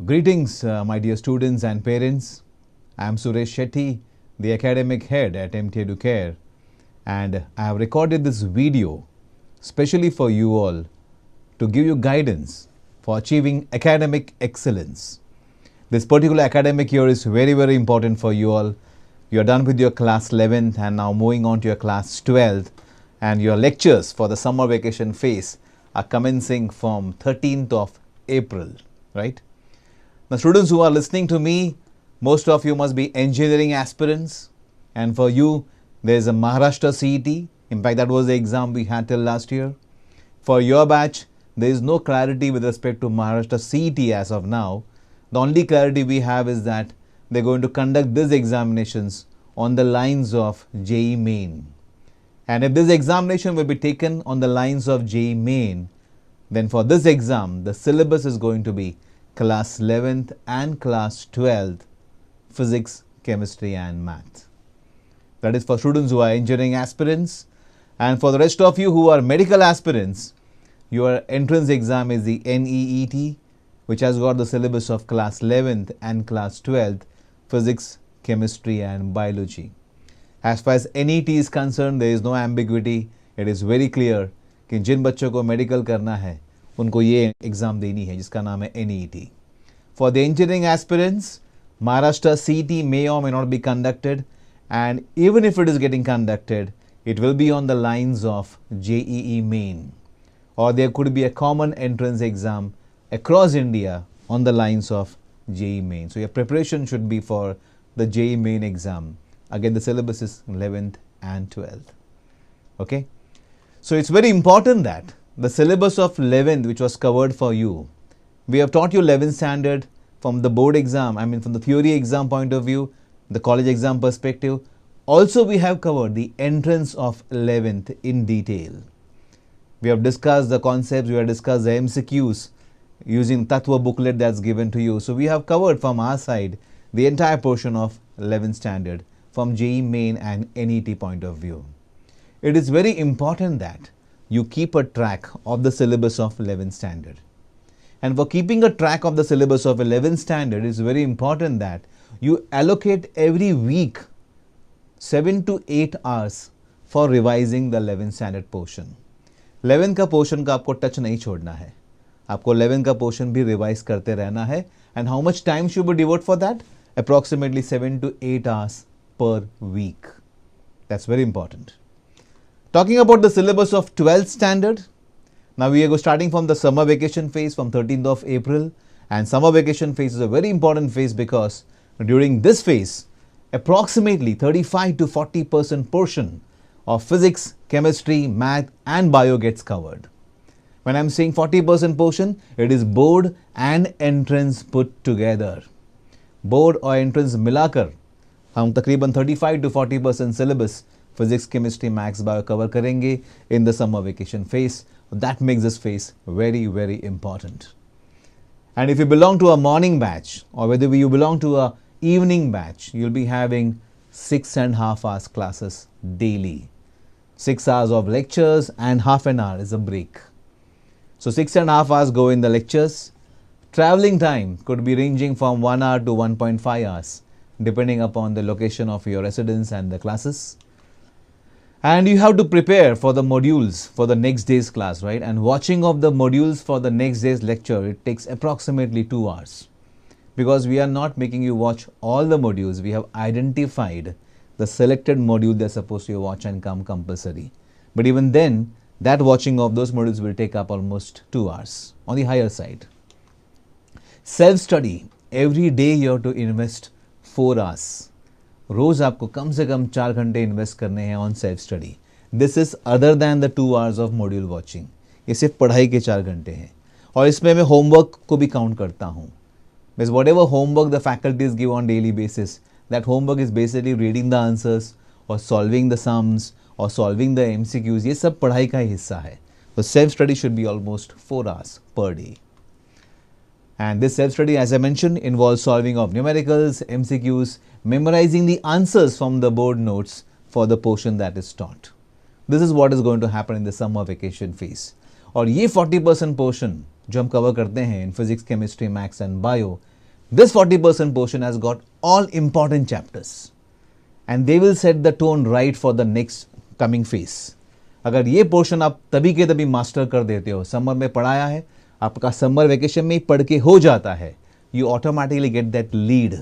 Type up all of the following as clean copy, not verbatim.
Greetings, my dear students and parents. I am Suresh Shetty, the academic head at MT Educare, and I have recorded this video specially for you all to give you guidance for achieving academic excellence. This particular academic year is very, very important for you all. You are done with your class 11th and now moving on to your class 12th, and your lectures for the summer vacation phase are commencing from 13th of April, right? The students who are listening to me, most of you must be engineering aspirants, and for you there is a Maharashtra CET. In fact, that was the exam we had till last year. For your batch, there is no clarity with respect to Maharashtra CET as of now. The only clarity we have is that they're going to conduct these examinations on the lines of JEE Main. And if this examination will be taken on the lines of JEE Main, then for this exam, the syllabus is going to be class 11th and class 12th, physics, chemistry and math. That is for students who are engineering aspirants. And for the rest of you who are medical aspirants, your entrance exam is the NEET, which has got the syllabus of class 11th and class 12th, physics, chemistry and biology. As far as NET is concerned, there is no ambiguity. It is very clear कि जिन बच्चों को medical करना है उनको ये exam देनी है जिसका नाम है NEET. For the engineering aspirants, Maharashtra CET may or may not be conducted, and even if it is getting conducted, it will be on the lines of JEE Main, or there could be a common entrance exam across India on the lines of JEE Main. So your preparation should be for the JEE Main exam. Again, the syllabus is 11th and 12th. Okay? So it's very important that the syllabus of 11th, which was covered for you, we have taught you 11th standard from the board exam, from the theory exam point of view, the college exam perspective. Also, we have covered the entrance of 11th in detail. We have discussed the concepts, we have discussed the MCQs using Tattva booklet that's given to you. So we have covered from our side the entire portion of 11th standard from JEE Main and NET point of view. It is very important that you keep a track of the syllabus of 11th standard. And for keeping a track of the syllabus of 11th standard, it is very important that you allocate every week 7 to 8 hours for revising the 11th standard portion. 11th का portion का आपको touch नहीं छोड़ना है. आपको 11th का portion भी revise करते रहना है. And how much time should we devote for that? Approximately 7 to 8 hours per week. That's very important. Talking about the syllabus of 12th standard, now we are starting from the summer vacation phase from 13th of April, and summer vacation phase is a very important phase because during this phase, approximately 35 to 40% portion of physics, chemistry, math and bio gets covered. When I'm saying 40% portion, it is board and entrance put together. Board और entrance मिलाकर हम तकरीबन 35 to 40% syllabus physics, chemistry, maths, bio cover करेंगे in the summer vacation phase. That makes this phase very, very important. And if you belong to a morning batch or whether you belong to a evening batch, you'll be having 6.5 hours classes daily. 6 hours of lectures and half an hour is a break. So 6.5 hours go in the lectures. Traveling time could be ranging from 1 hour to 1.5 hours depending upon the location of your residence and the classes. And you have to prepare for the modules for the next day's class, right? And watching of the modules for the next day's lecture, it takes approximately 2 hours. Because we are not making you watch all the modules, we have identified the selected module they're supposed to watch and come compulsory. But even then, that watching of those modules will take up almost 2 hours on the higher side. Self-study, every day you have to invest 4 hours. रोज आपको कम से कम 4 घंटे invest करने हैं on self study. This is other than the 2 hours of module watching. ये सिर्फ पढ़ाई के 4 घंटे हैं और इसमें मैं होमवर्क को भी काउंट करता हूँ. Because whatever homework the faculties give on daily basis, that homework is basically reading the answers or solving the sums or solving the MCQs. ये सब पढ़ाई का ही हिस्सा है. So self study should be almost 4 hours per day. And this self-study, as I mentioned, involves solving of numericals, MCQs, memorizing the answers from the board notes for the portion that is taught. This is what is going to happen in the summer vacation phase. और ये 40% portion जो हम cover करते हैं in physics, chemistry, maths and bio, this 40% portion has got all important chapters and they will set the tone right for the next coming phase. अगर ये portion आप तभी के तभी मास्टर कर देते हो, समर में पढ़ाया है, आपका समर वेकेशन में ही पढ़ के हो जाता है, you automatically get that lead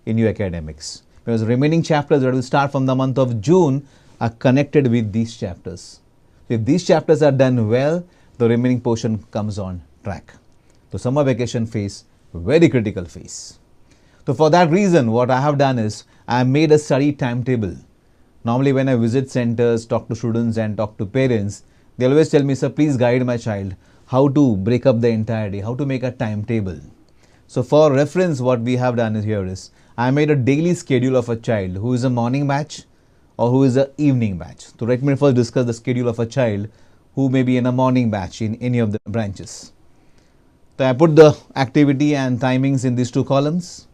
in your academics. Because remaining chapters that will start from the month of June are connected with these chapters. So if these chapters are done well, the remaining portion comes on track. So summer vacation phase, very critical phase. So for that reason, what I have done is I have made a study timetable. Normally when I visit centers, talk to students and talk to parents, they always tell me, sir, please guide my child how to break up the entire day, how to make a timetable. So for reference, what we have done is here is I made a daily schedule of a child who is a morning batch or who is a evening batch. So let me first discuss the schedule of a child who may be in a morning batch in any of the branches. So I put the activity and timings in these two columns.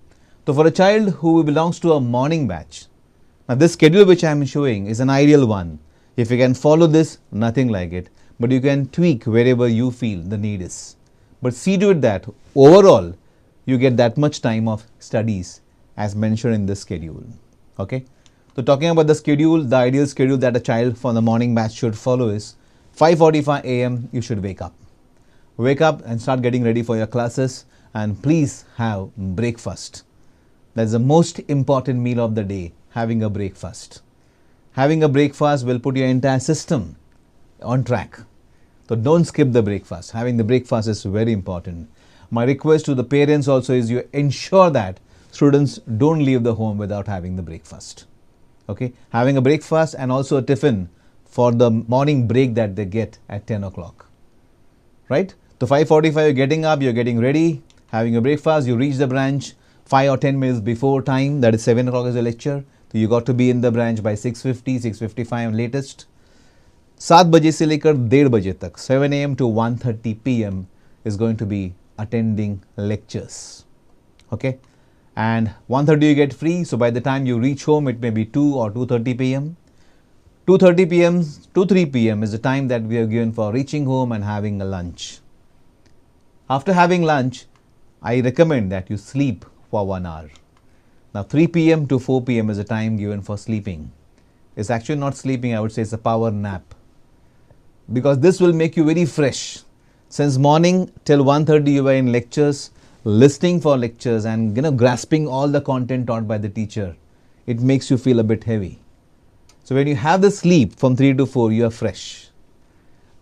So for a child who belongs to a morning batch, now this schedule which I am showing is an ideal one. If you can follow this, nothing like it. But you can tweak wherever you feel the need is. But see to it that overall you get that much time of studies as mentioned in this schedule. Okay. So talking about the schedule, the ideal schedule that a child for the morning batch should follow is 5:45 a.m. you should wake up. Wake up and start getting ready for your classes, and please have breakfast. That's the most important meal of the day, having a breakfast. Having a breakfast will put your entire system on track. So don't skip the breakfast. Having the breakfast is very important. My request to the parents also is you ensure that students don't leave the home without having the breakfast. Okay, having a breakfast and also a tiffin for the morning break that they get at 10 o'clock. Right? So 5:45 you're getting up, you're getting ready, having a breakfast, you reach the branch 5 or 10 minutes before time, that is 7 o'clock is the lecture. So you got to be in the branch by 6:50, 6:55 latest. 7 बजे से लेकर 1:30 बजे तक, 7 a.m. to 1:30 p.m. is going to be attending lectures. Okay? And 1:30 you get free, so by the time you reach home it may be 2 or 2:30 p.m. 2:30 p.m. to 3 p.m. is the time that we are given for reaching home and having a lunch. After having lunch, I recommend that you sleep for 1 hour. Now 3 p.m. to 4 p.m. is the time given for sleeping. It's actually not sleeping, I would say it's a power nap. Because this will make you very fresh. Since morning till 1:30 you were in lectures, listening for lectures and grasping all the content taught by the teacher. It makes you feel a bit heavy. So when you have the sleep from 3 to 4, you are fresh.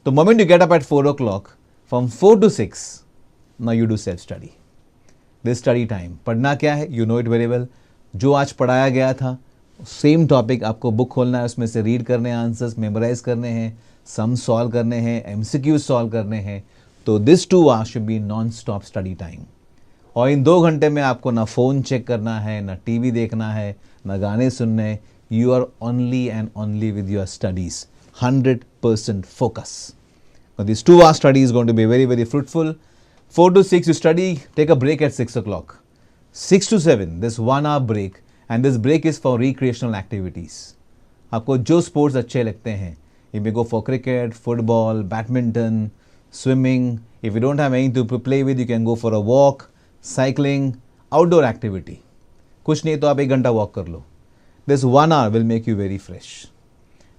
The moment you get up at 4 o'clock, from 4 to 6, now you do self-study. This study time. पढ़ना क्या है? You know it very well. जो आज पढ़ाया गया था, same topic आपको book खोलना है, उसमें से रीड करने हैं, आंसर्स मेमोराइज करने हैं, सम सॉल्व करने हैं, एमसीक्यू सॉल्व करने हैं. तो this 2 hours should be non stop study time. और इन 2 घंटे में आपको ना फ़ोन चेक करना है, ना टीवी देखना है, ना गाने सुनने. You are only and only with your studies. 100% focus. Now this 2 hour study is going to be very, very fruitful. 4 to 6 you study, take a break at 6 o'clock. 6 to 7, this 1 hour break, and this break is for recreational activities. आपको जो sports अच्छे लगते हैं, you may go for cricket, football, badminton, swimming. If you don't have anything to play with, you can go for a walk, cycling, outdoor activity. कुछ नहीं तो आप 1 घंटा walk कर लो. This 1 hour will make you very fresh.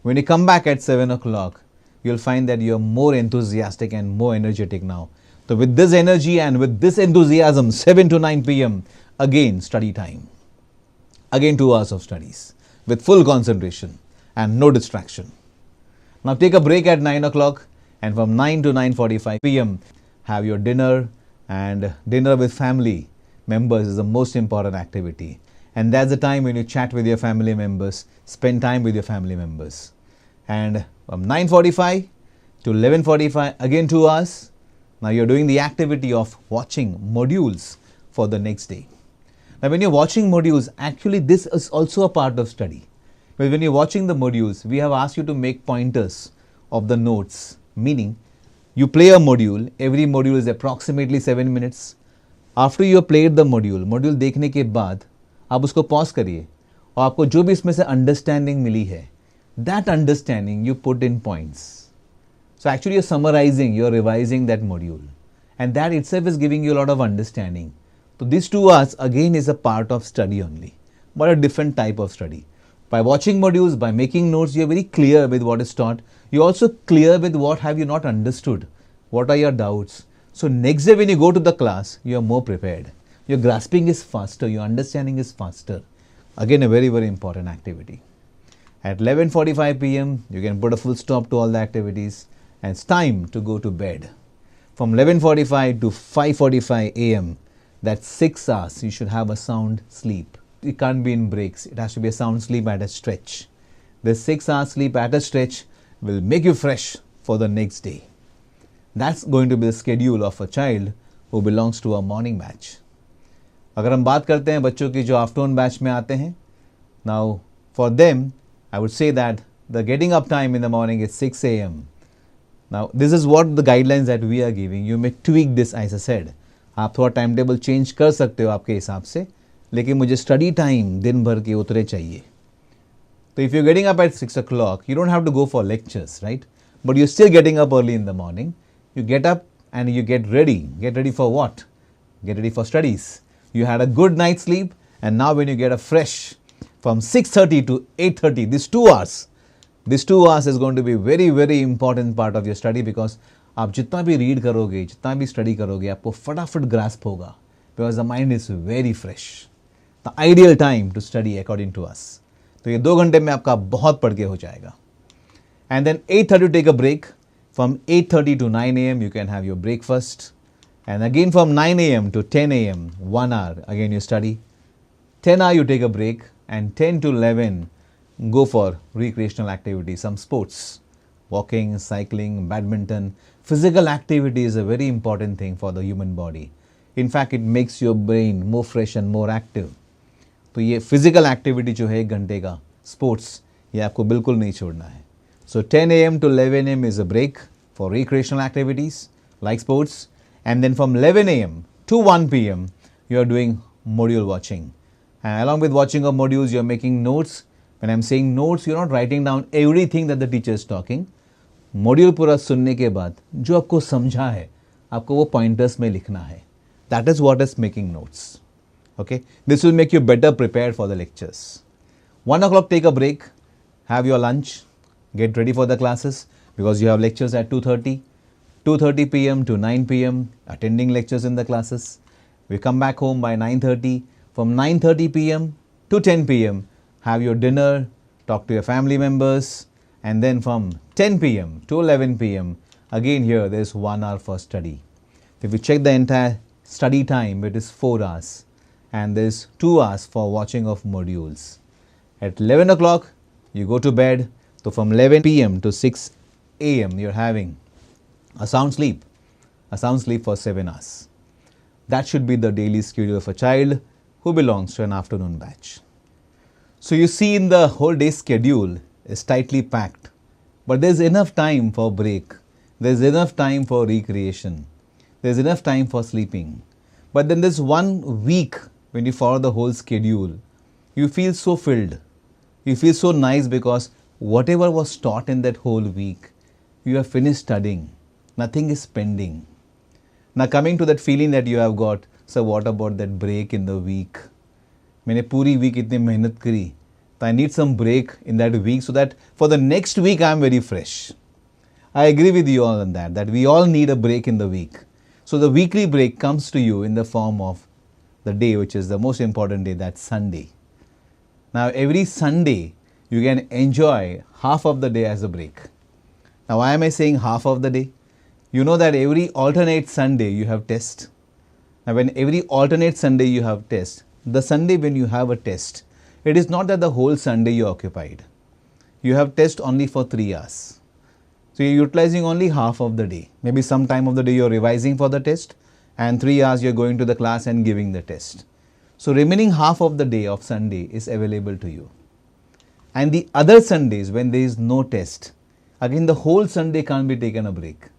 When you come back at 7 o'clock, you'll find that you're more enthusiastic and more energetic now. So with this energy and with this enthusiasm, 7 to 9 p.m., again study time. Again 2 hours of studies with full concentration and no distraction. Now take a break at 9 o'clock and from 9 to 9:45 p.m. have your dinner, and dinner with family members is the most important activity. And that's the time when you chat with your family members, spend time with your family members. And from 9:45 to 11:45, again 2 hours. Now you're doing the activity of watching modules for the next day. Now when you're watching modules, actually this is also a part of study. But when you're watching the modules, we have asked you to make pointers of the notes. Meaning, you play a module, every module is approximately 7 minutes. After you have played the module देखने के बाद आप उसको pause करिए और आपको जो भी इसमें से अंडरस्टैंडिंग मिली है, that understanding you put in points. So actually you're summarizing, you're revising that module. and that itself is giving you a lot of understanding. So these 2 hours again is a part of study only, but a different type of study. By watching modules, by making notes, you are very clear with what is taught. You are also clear with what have you not understood, what are your doubts. So next day when you go to the class, you are more prepared. Your grasping is faster, your understanding is faster. Again, a very, very important activity. At 11:45 p.m., you can put a full stop to all the activities, and it's time to go to bed. From 11:45 to 5:45 a.m., that's 6 hours, you should have a sound sleep. It can't be in breaks, it has to be a sound sleep at a stretch. This 6 hours sleep at a stretch will make you fresh for the next day. That's going to be the schedule of a child who belongs to a morning batch. अगर हम बात करते हैं बच्चों की जो afternoon batch में आते हैं, now for them I would say that the getting up time in the morning is 6 a.m. Now this is what the guidelines that we are giving. You may tweak this as I said. आप थोड़ा time table change कर सकते हो आपके हिसाब से, लेकिन मुझे स्टडी टाइम दिन भर के उतरे चाहिए. So if you're getting up at 6 o'clock, you don't have to go for lectures, right? But you're still getting up early in the morning. You get up and you get ready. Get ready for what? Get ready for studies. You had a good night's sleep, and now when you get up fresh from 6:30 to 8:30, these 2 hours is going to be very, very important part of your study, because आप जितना भी read करोगे, जितना भी study करोगे, आपको फटाफट grasp होगा, because the mind is very fresh. The ideal time to study according to us. तो ये 2 घंटे में आपका बहुत पढ़ के हो जाएगा. And then 8:30 take a break. From 8:30 to 9 a.m. you can have your breakfast. And again from 9 a.m. to 10 a.m. 1 hour again you study. 10 hour you take a break, and 10 to 11 go for recreational activities, some sports, walking, cycling, badminton. Physical activity is a very important thing for the human body. In fact, it makes your brain more fresh and more active. तो ये physical activity जो है 1 घंटे का sports, ये आपको बिल्कुल नहीं छोड़ना है. So 10 a.m. to 11 a.m. is a break for recreational activities like sports, and then from 11 a.m. to 1 p.m. you are doing module watching. And along with watching of modules, you are making notes. When I'm saying notes, you're not writing down everything that the teacher is talking. Module पूरा सुनने के बाद जो आपको समझा है, आपको वो पॉइंटर्स में लिखना है. That is what is making notes. Okay, this will make you better prepared for the lectures. 1 o'clock take a break, have your lunch, get ready for the classes, because you have lectures at 2:30 p.m. to 9 p.m. attending lectures in the classes. We come back home by 9:30. From 9:30 p.m. to 10 p.m. have your dinner, talk to your family members, and then from 10 p.m. to 11 p.m. again here there is 1 hour for study. If you check the entire study time, it is 4 hours, and there is 2 hours for watching of modules. At 11 o'clock you go to bed. So from 11 p.m. to 6 a.m. you're having a sound sleep for 7 hours. That should be the daily schedule of a child who belongs to an afternoon batch. So you see, in the whole day schedule is tightly packed, but there's enough time for break, there's enough time for recreation, there's enough time for sleeping. But then there's 1 week when you follow the whole schedule, you feel so filled, you feel so nice, because whatever was taught in that whole week, you have finished studying, nothing is pending. Now coming to that feeling that you have got, so what about that break in the week? मैंने पूरी week इतनी मेहनत करी, so I need some break in that week, so that for the next week I am very fresh. I agree with you all on that we all need a break in the week. So the weekly break comes to you in the form of the day which is the most important day, that's Sunday. Now every Sunday you can enjoy half of the day as a break. Now why am I saying half of the day? You know that every alternate Sunday you have test. Now when every alternate Sunday you have test, the Sunday when you have a test, it is not that the whole Sunday you are occupied. You have test only for 3 hours. So you are utilizing only half of the day. Maybe some time of the day you are revising for the test, and 3 hours you are going to the class and giving the test. So remaining half of the day of Sunday is available to you. And the other Sundays when there is no test, again the whole Sunday can't be taken a break.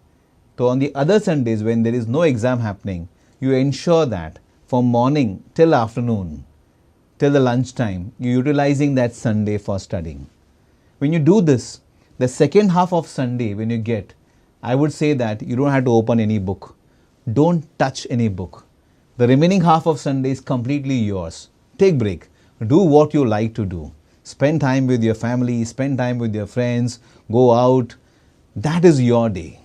So on the other Sundays when there is no exam happening, you ensure that from morning till afternoon, till the lunch time, you're utilizing that Sunday for studying. When you do this, the second half of Sunday when you get, I would say that you don't have to open any book. Don't touch any book. The remaining half of Sunday is completely yours. Take break. Do what you like to do. Spend time with your family, spend time with your friends, go out. That is your day.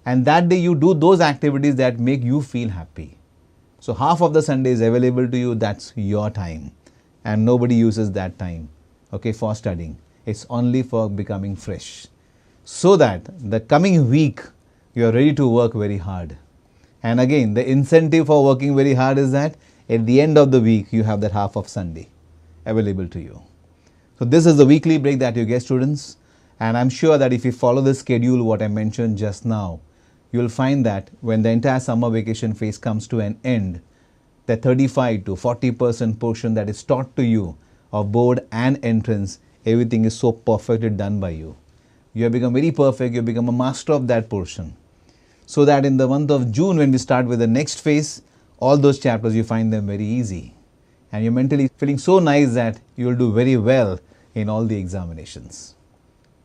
And that day you do those activities that make you feel happy. So half of the Sunday is available to you, that's your time. And nobody uses that time, okay, for studying. It's only for becoming fresh. So that the coming week, you are ready to work very hard. And again, the incentive for working very hard is that at the end of the week, you have that half of Sunday available to you. So this is the weekly break that you get, students. And I'm sure that if you follow the schedule, what I mentioned just now, you will find that when the entire summer vacation phase comes to an end, the 35 to 40% portion that is taught to you of board and entrance, everything is so perfectly done by you. You have become very perfect, you have become a master of that portion. So that in the month of June, when we start with the next phase, all those chapters, you find them very easy. And you're mentally feeling so nice that you will do very well in all the examinations.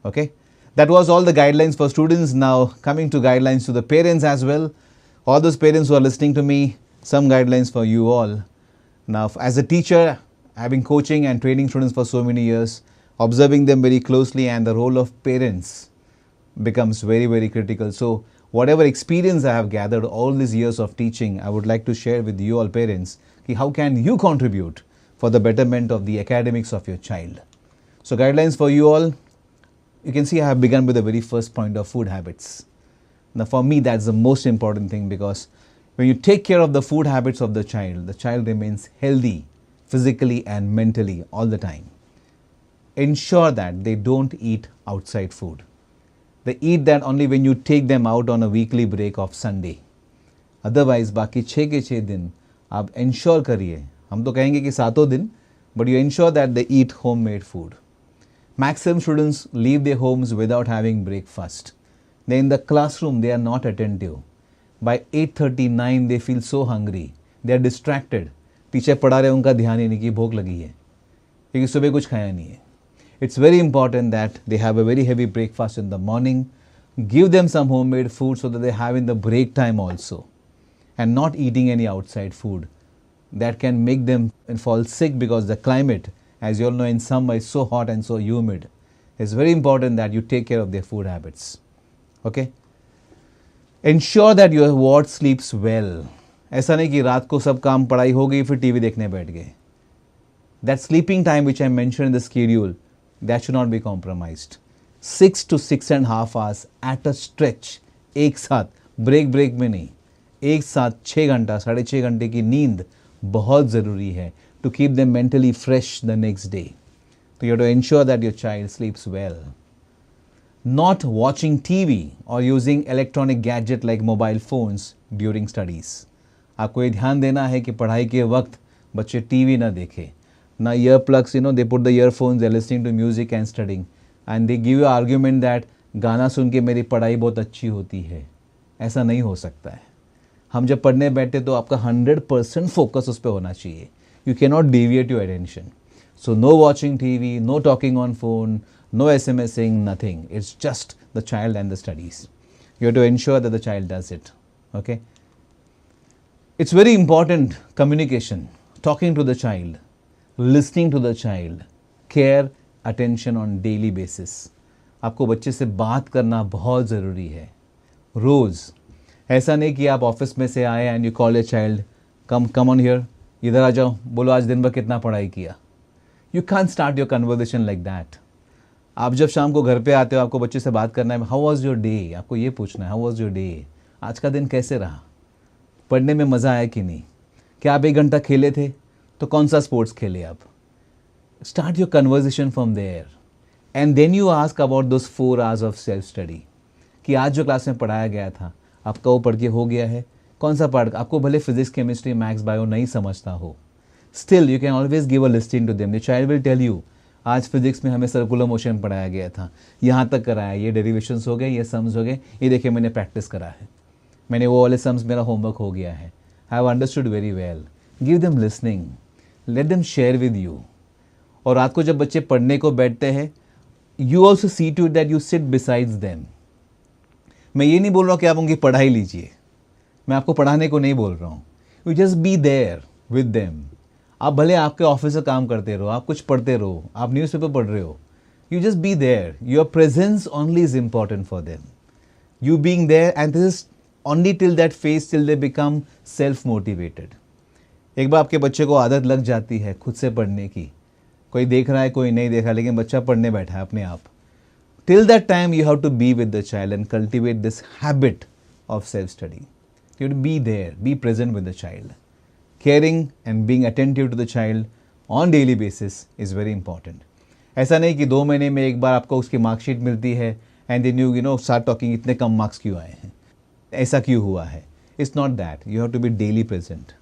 Okay? That was all the guidelines for students. Now coming to guidelines to the parents as well. All those parents who are listening to me, some guidelines for you all. Now as a teacher, I've been coaching and training students for so many years, observing them very closely, and the role of parents becomes very, very critical. So whatever experience I have gathered all these years of teaching, I would like to share with you all parents, how can you contribute for the betterment of the academics of your child. So guidelines for you all. You can see I have begun with the very first point of food habits. Now for me, that's the most important thing, because when you take care of the food habits of the child remains healthy physically and mentally all the time. Ensure that they don't eat outside food. They eat that only when you take them out on a weekly break of Sunday. Otherwise, बाकी 6 के 6 दिन आप ensure करिए. हम तो कहेंगे कि 7 दिन, but you ensure that they eat homemade food. Maximum students leave their homes without having breakfast. Then in the classroom, they are not attentive. By 8:39, they feel so hungry. They are distracted. Teacher पढ़ा रहे, उनका ध्यान ही नहीं कि भूख लगी है, क्योंकि सुबह कुछ खाया नहीं है. It's very important that they have a very heavy breakfast in the morning. Give them some homemade food so that they have in the break time also. And not eating any outside food. That can make them fall sick, because the climate, as you all know, in summer is so hot and so humid. It's very important that you take care of their food habits. Okay? Ensure that your ward sleeps well. ऐसा नहीं कि रात को सब काम पढ़ाई हो गई फिर टीवी देखने बैठ गए. That sleeping time which I mentioned in the schedule, that should not be compromised. 6 to 6.5 hours at a stretch. एक साथ, break में नहीं. एक साथ 6 घंटा, 6.5 घंटे की नींद बहुत ज़रूरी है to keep them mentally fresh the next day. So you have to ensure that your child sleeps well. Not watching TV or using electronic gadget like mobile phones during studies. आपको ये ध्यान देना है कि पढ़ाई के वक्त बच्चे टीवी ना देखें. ना earplugs, they put the earphones, they're listening to music and studying. And they give you argument that गाना सुन के मेरी पढ़ाई बहुत अच्छी होती है. ऐसा नहीं हो सकता है. हम जब पढ़ने बैठे तो आपका 100% फोकस उस पर होना चाहिए. You cannot deviate your attention. So no watching TV, no talking on phone, no SMSing, nothing. It's just the child and the studies. You have to ensure that the child does it. Okay? It's very important, communication, talking to the child, listening to the child, care, attention on daily basis. आपको बच्चे से बात करना बहुत ज़रूरी है. रोज़. ऐसा नहीं कि आप ऑफिस में से आए and you call a child, come on here, इधर आ जाओ, बोलो आज दिन भर कितना पढ़ाई किया. You can start your conversation like that. आप जब शाम को घर पे आते हो, आपको बच्चे से बात करना है, हाउ वाज योर डे, आपको ये पूछना है, हाउ वाज योर डे, आज का दिन कैसे रहा, पढ़ने में मज़ा आया कि नहीं, क्या आप 1 घंटा खेले थे, तो कौन सा स्पोर्ट्स खेले आप. Start your conversation from there and then you ask about those 4 hours of self study, कि आज जो क्लास में पढ़ाया गया था आपका वो पढ़ के हो गया है. कौन सा पार्ट, आपको भले फिजिक्स, केमिस्ट्री, मैथ्स, बायो नहीं समझता हो, still you can always give a listing to them. The child will tell you, आज फिजिक्स में हमें सर्कुलर मोशन पढ़ाया गया था, यहाँ तक कराया, ये डेरिवेशंस हो गए, ये सम्स हो गए, ये देखिए मैंने प्रैक्टिस करा है, मैंने वो वाले सम्स, मेरा होमवर्क हो गया है, I have understood very well. Give them listening, let them share with you. और रात को जब बच्चे पढ़ने को बैठते हैं, you also see to that you sit besides them. मैं ये नहीं बोल रहा कि आप उनकी पढ़ाई लीजिए, मैं आपको पढ़ाने को नहीं बोल रहा हूँ. You just be there with them. आप भले आपके ऑफिस से काम करते रहो, आप कुछ पढ़ते रहो, आप न्यूज़पेपर पढ़ रहे हो. You just be there. Your presence only is important for them. You being there, and this is only till that phase, till they become self-motivated. एक बार आपके बच्चे को आदत लग जाती है खुद से पढ़ने की, कोई देख रहा है कोई नहीं देख रहा, लेकिन बच्चा पढ़ने बैठा है अपने आप. Till that time you have to be with the child and cultivate this habit of self-study. You have to be there, be present with the child. Caring and being attentive to the child on daily basis is very important. ऐसा नहीं कि 2 महीने में एक बार आपको उसकी marksheet मिलती है and then you start talking इतने कम मार्क्स क्यों आए हैं, ऐसा क्यों हुआ है. It's not that. You have to be daily present.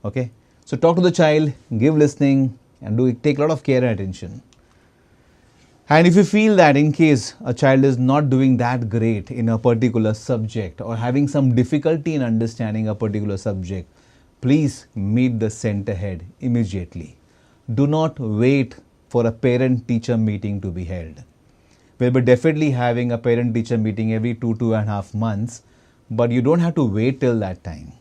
Okay, so talk to the child, give listening and do take lot of care and attention. And if you feel that in case a child is not doing that great in a particular subject or having some difficulty in understanding a particular subject, please meet the center head immediately. Do not wait for a parent-teacher meeting to be held. We'll be definitely having a parent-teacher meeting every 2.5 months, but you don't have to wait till that time.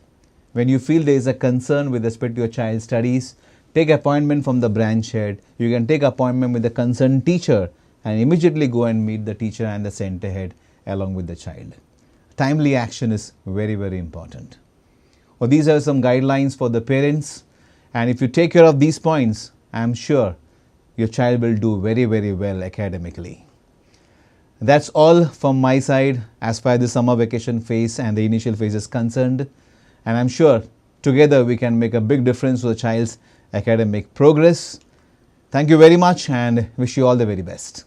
When you feel there is a concern with respect to your child's studies, take appointment from the branch head. You can take appointment with the concerned teacher and immediately go and meet the teacher and the center head along with the child. Timely action is very, very important. Well, these are some guidelines for the parents, and if you take care of these points, I am sure your child will do very, very well academically. That's all from my side as far as the summer vacation phase and the initial phase is concerned, and I'm sure together we can make a big difference to the child's academic progress. Thank you very much and wish you all the very best.